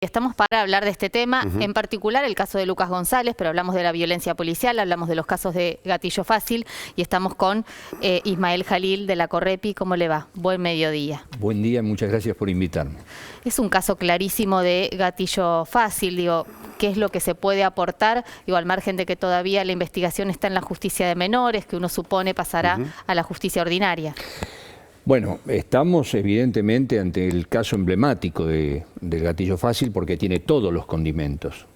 Estamos para hablar de este tema, en particular el caso de Lucas González, pero hablamos de la violencia policial, hablamos de los casos de gatillo fácil y estamos con Ismael Jalil de la Correpi. ¿Cómo le va? Buen mediodía. Buen día, muchas gracias por invitarme. Es un caso clarísimo de gatillo fácil, digo, ¿qué es lo que se puede aportar? Digo, al margen de que todavía la investigación está en la justicia de menores, que uno supone pasará a la justicia ordinaria. Bueno, estamos evidentemente ante el caso emblemático del gatillo fácil porque tiene todos los condimentos.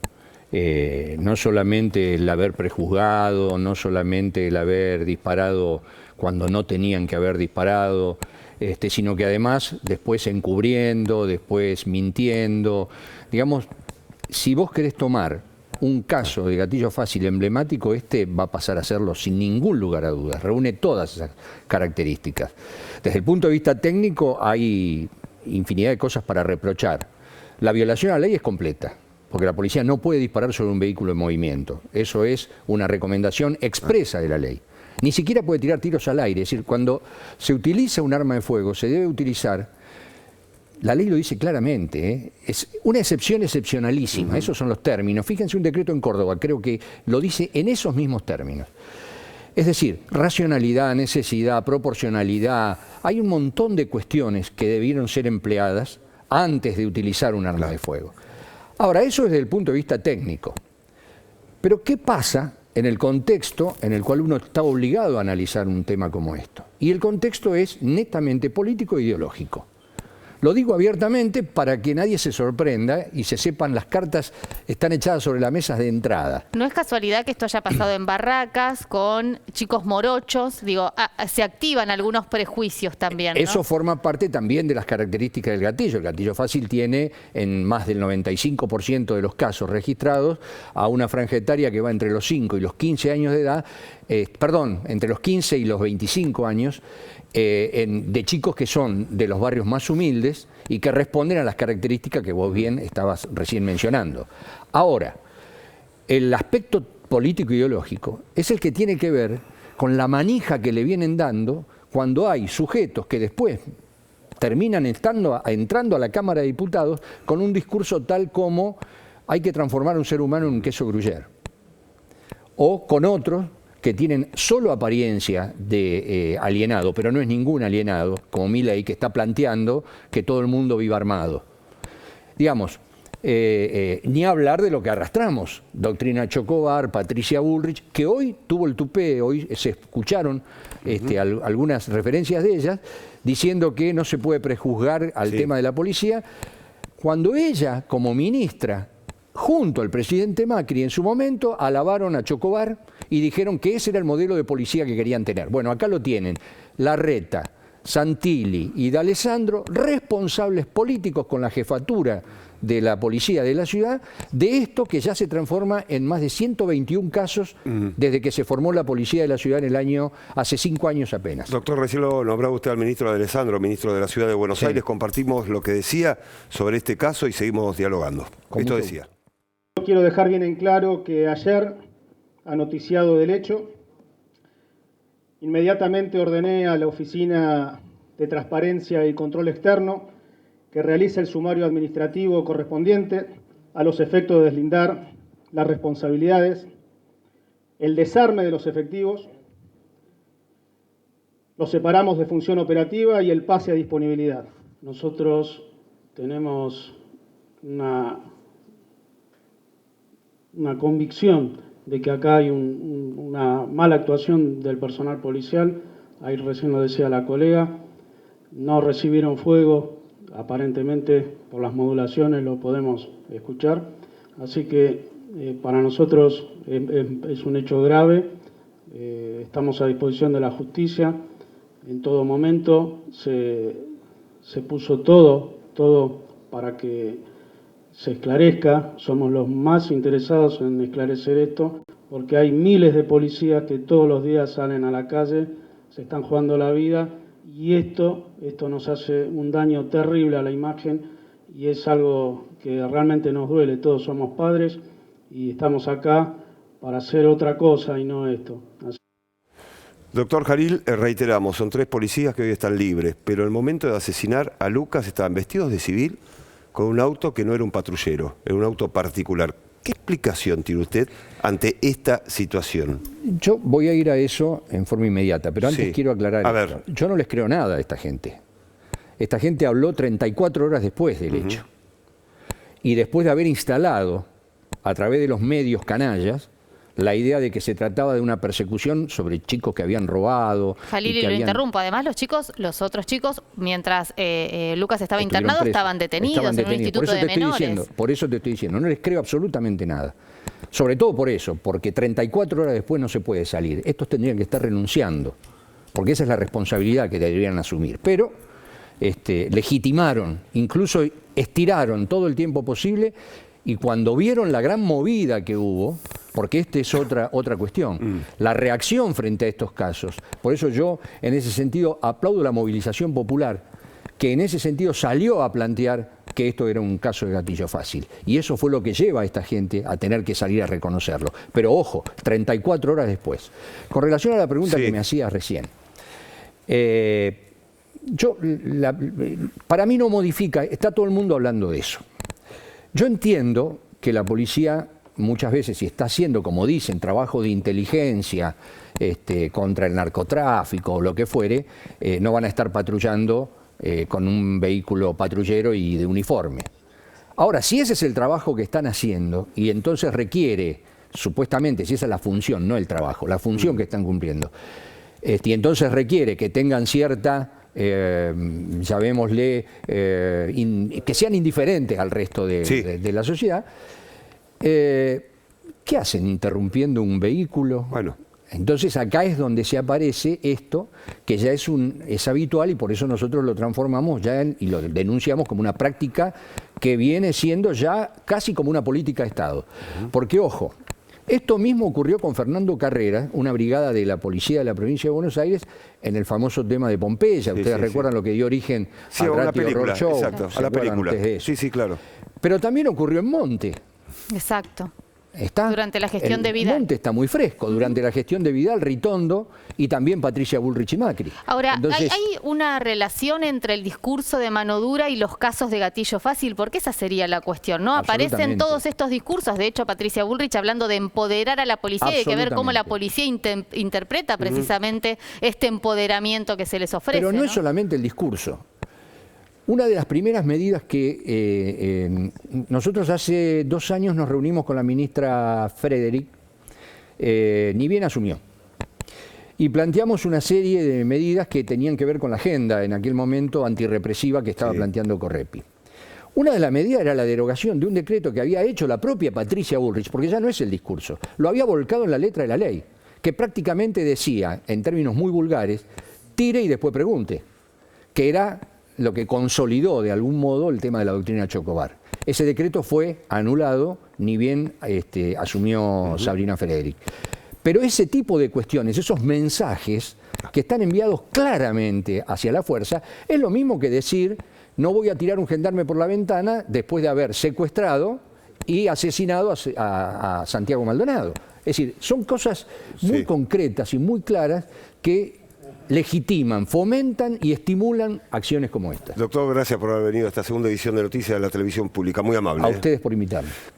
No solamente el haber prejuzgado, no solamente el haber disparado cuando no tenían que haber disparado, sino que además después encubriendo, después mintiendo. Digamos, si vos querés tomar un caso de gatillo fácil emblemático, va a pasar a serlo sin ningún lugar a dudas. Reúne todas esas características. Desde el punto de vista técnico hay infinidad de cosas para reprochar. La violación a la ley es completa, porque la policía no puede disparar sobre un vehículo en movimiento. Eso es una recomendación expresa de la ley. Ni siquiera puede tirar tiros al aire. Es decir, cuando se utiliza un arma de fuego, se debe utilizar. La ley lo dice claramente, es una excepción excepcionalísima, esos son los términos. Fíjense un decreto en Córdoba, creo que lo dice en esos mismos términos. Es decir, racionalidad, necesidad, proporcionalidad, hay un montón de cuestiones que debieron ser empleadas antes de utilizar un arma de fuego. Ahora, eso es desde el punto de vista técnico. Pero ¿qué pasa en el contexto en el cual uno está obligado a analizar un tema como esto? Y el contexto es netamente político e ideológico. Lo digo abiertamente para que nadie se sorprenda y se sepan, las cartas están echadas sobre la mesa de entrada. No es casualidad que esto haya pasado en Barracas, con chicos morochos, digo, se activan algunos prejuicios también, ¿no? Eso forma parte también de las características del gatillo. El gatillo fácil tiene, en más del 95% de los casos registrados, a una franja etaria que va entre los 5 y los 15 años de edad, entre los 15 y los 25 años, de chicos que son de los barrios más humildes y que responden a las características que vos bien estabas recién mencionando. Ahora, el aspecto político ideológico es el que tiene que ver con la manija que le vienen dando cuando hay sujetos que después terminan entrando a la Cámara de Diputados con un discurso tal como hay que transformar a un ser humano en un queso gruyère, o con otros que tienen solo apariencia de alienado, pero no es ningún alienado, como Milei, que está planteando que todo el mundo viva armado. Digamos, ni hablar de lo que arrastramos, doctrina Chocobar, Patricia Bullrich, que hoy tuvo el tupé, hoy se escucharon algunas referencias de ellas, diciendo que no se puede prejuzgar al tema de la policía, cuando ella, como ministra, junto al presidente Macri en su momento, alabaron a Chocobar y dijeron que ese era el modelo de policía que querían tener. Bueno, acá lo tienen, Larreta, Santilli y D'Alessandro, responsables políticos con la jefatura de la policía de la ciudad, de esto que ya se transforma en más de 121 casos desde que se formó la policía de la ciudad hace 5 años apenas. Doctor, recién lo nombraba usted al ministro D'Alessandro, ministro de la ciudad de Buenos Aires. Compartimos lo que decía sobre este caso y seguimos dialogando. Esto decía. Quiero dejar bien en claro que ayer, a noticiado del hecho, inmediatamente ordené a la Oficina de Transparencia y Control Externo que realice el sumario administrativo correspondiente a los efectos de deslindar las responsabilidades, el desarme de los efectivos, los separamos de función operativa y el pase a disponibilidad. Nosotros tenemos una convicción de que acá hay una mala actuación del personal policial. Ahí recién lo decía la colega, no recibieron fuego, aparentemente por las modulaciones lo podemos escuchar, así que para nosotros es un hecho grave. Estamos a disposición de la justicia en todo momento, se puso todo para que se esclarezca. Somos los más interesados en esclarecer esto, porque hay miles de policías que todos los días salen a la calle, se están jugando la vida, y esto nos hace un daño terrible a la imagen, y es algo que realmente nos duele. Todos somos padres y estamos acá para hacer otra cosa y no esto. Doctor Jalil, reiteramos, son 3 policías que hoy están libres, pero en el momento de asesinar a Lucas estaban vestidos de civil, con un auto que no era un patrullero, era un auto particular. ¿Qué explicación tiene usted ante esta situación? Yo voy a ir a eso en forma inmediata, pero antes quiero aclarar esto. Yo no les creo nada a esta gente. Esta gente habló 34 horas después del hecho. Y después de haber instalado, a través de los medios canallas, la idea de que se trataba de una persecución sobre chicos que habían robado. Jalil, y lo interrumpo. Además, los otros chicos, mientras Lucas estaba internado, estaban detenidos en un instituto de menores. Por eso te estoy diciendo, no les creo absolutamente nada. Sobre todo por eso, porque 34 horas después no se puede salir. Estos tendrían que estar renunciando, porque esa es la responsabilidad que deberían asumir. Pero legitimaron, incluso estiraron todo el tiempo posible, y cuando vieron la gran movida que hubo, porque esta es otra cuestión, la reacción frente a estos casos. Por eso yo, en ese sentido, aplaudo la movilización popular, que en ese sentido salió a plantear que esto era un caso de gatillo fácil. Y eso fue lo que lleva a esta gente a tener que salir a reconocerlo. Pero ojo, 34 horas después. Con relación a la pregunta que me hacías recién, para mí no modifica, está todo el mundo hablando de eso. Yo entiendo que la policía muchas veces, si está haciendo, como dicen, trabajo de inteligencia contra el narcotráfico o lo que fuere, no van a estar patrullando con un vehículo patrullero y de uniforme. Ahora, si ese es el trabajo que están haciendo y entonces requiere, supuestamente, si esa es la función, no el trabajo, la función que están cumpliendo, y entonces requiere que tengan cierta... llamémosle, que sean indiferentes al resto de la sociedad, ¿qué hacen interrumpiendo un vehículo? Bueno. Entonces acá es donde se aparece esto, que ya es habitual y por eso nosotros lo transformamos ya y lo denunciamos como una práctica que viene siendo ya casi como una política de Estado. Porque, ojo, esto mismo ocurrió con Fernando Carrera, una brigada de la policía de la provincia de Buenos Aires, en el famoso tema de Pompeya. Ustedes recuerdan lo que dio origen al Ratio Horror Show. Exacto, a la película. Sí, claro. Pero también ocurrió en Monte. Exacto. Durante la gestión de Vidal. Monte está muy fresco, durante la gestión de Vidal, Ritondo y también Patricia Bullrich y Macri. Ahora, entonces, ¿hay una relación entre el discurso de mano dura y los casos de gatillo fácil? Porque esa sería la cuestión, ¿no? Aparecen todos estos discursos, de hecho Patricia Bullrich hablando de empoderar a la policía y hay que ver cómo la policía interpreta precisamente este empoderamiento que se les ofrece. Pero no es solamente el discurso. Una de las primeras medidas que nosotros hace 2 años nos reunimos con la ministra Frederick, ni bien asumió, y planteamos una serie de medidas que tenían que ver con la agenda en aquel momento antirrepresiva que estaba planteando Correpi. Una de las medidas era la derogación de un decreto que había hecho la propia Patricia Bullrich, porque ya no es el discurso, lo había volcado en la letra de la ley, que prácticamente decía, en términos muy vulgares, tire y después pregunte, que era lo que consolidó de algún modo el tema de la doctrina Chocobar. Ese decreto fue anulado, ni bien asumió Sabrina Frederick. Pero ese tipo de cuestiones, esos mensajes que están enviados claramente hacia la fuerza, es lo mismo que decir, no voy a tirar un gendarme por la ventana después de haber secuestrado y asesinado a Santiago Maldonado. Es decir, son cosas muy concretas y muy claras que legitiman, fomentan y estimulan acciones como estas. Doctor, gracias por haber venido a esta segunda edición de Noticias de la Televisión Pública. Muy amable. A ustedes por invitarme.